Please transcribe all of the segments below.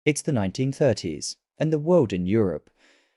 It's the 1930s, and the world in Europe.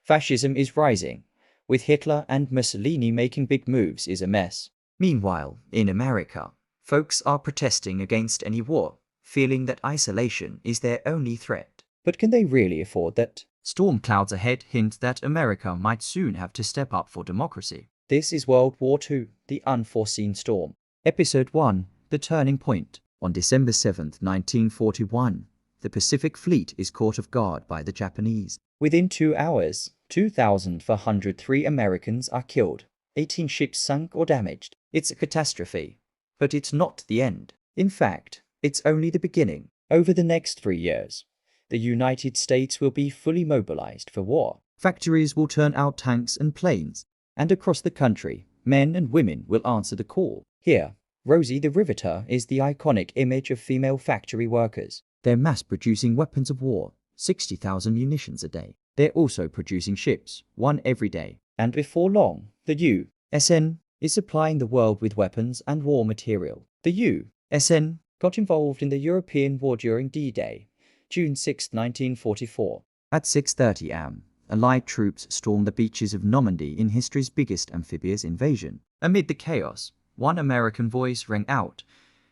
Fascism is rising. With Hitler and Mussolini making big moves is a mess. Meanwhile, in America, folks are protesting against any war, feeling that isolation is their only threat. But can they really afford that? Storm clouds ahead hint that America might soon have to step up for democracy. This is World War II, The Unforeseen Storm. Episode 1, The Turning Point. On December 7, 1941, the Pacific Fleet is caught off guard by the Japanese. Within 2 hours, 2,403 Americans are killed, 18 ships sunk or damaged. It's a catastrophe. But it's not the end. In fact, it's only the beginning. Over the next 3 years, the United States will be fully mobilized for war. Factories will turn out tanks and planes, and across the country, men and women will answer the call. Here, Rosie the Riveter is the iconic image of female factory workers. They're mass-producing weapons of war, 60,000 munitions a day. They're also producing ships, one every day. And before long, the U.S.N. is supplying the world with weapons and war material. The U.S.N. got involved in the European War during D-Day, June 6, 1944. At 6:30 am, Allied troops stormed the beaches of Normandy in history's biggest amphibious invasion. Amid the chaos, one American voice rang out,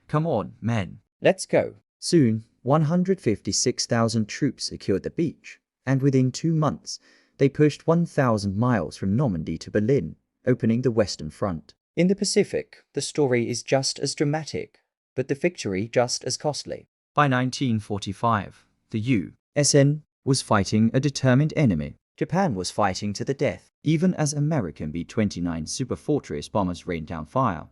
"Come on, men, let's go." Soon, 156,000 troops secured the beach, and within 2 months, they pushed 1,000 miles from Normandy to Berlin, opening the Western Front. In the Pacific, the story is just as dramatic, but the victory just as costly. By 1945, the U.S.N. was fighting a determined enemy. Japan was fighting to the death. Even as American B-29 Superfortress bombers rained down fire,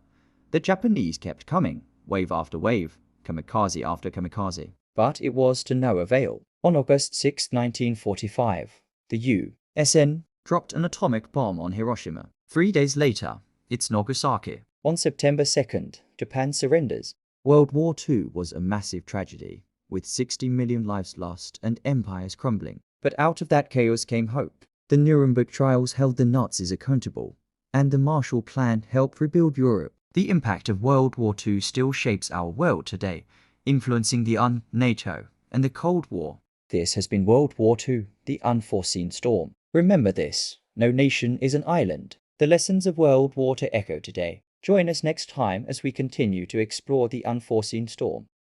the Japanese kept coming, wave after wave, kamikaze after kamikaze. But it was to no avail. On August 6, 1945, the U.S.N. dropped an atomic bomb on Hiroshima. 3 days later, it's Nagasaki. On September 2nd, Japan surrenders. World War II was a massive tragedy, with 60 million lives lost and empires crumbling. But out of that chaos came hope. The Nuremberg trials held the Nazis accountable, and the Marshall Plan helped rebuild Europe. The impact of World War II still shapes our world today, influencing the NATO and the Cold War. This has been World War II, The Unforeseen Storm. Remember this, no nation is an island. The lessons of World War II echo today. Join us next time as we continue to explore the unforeseen storm.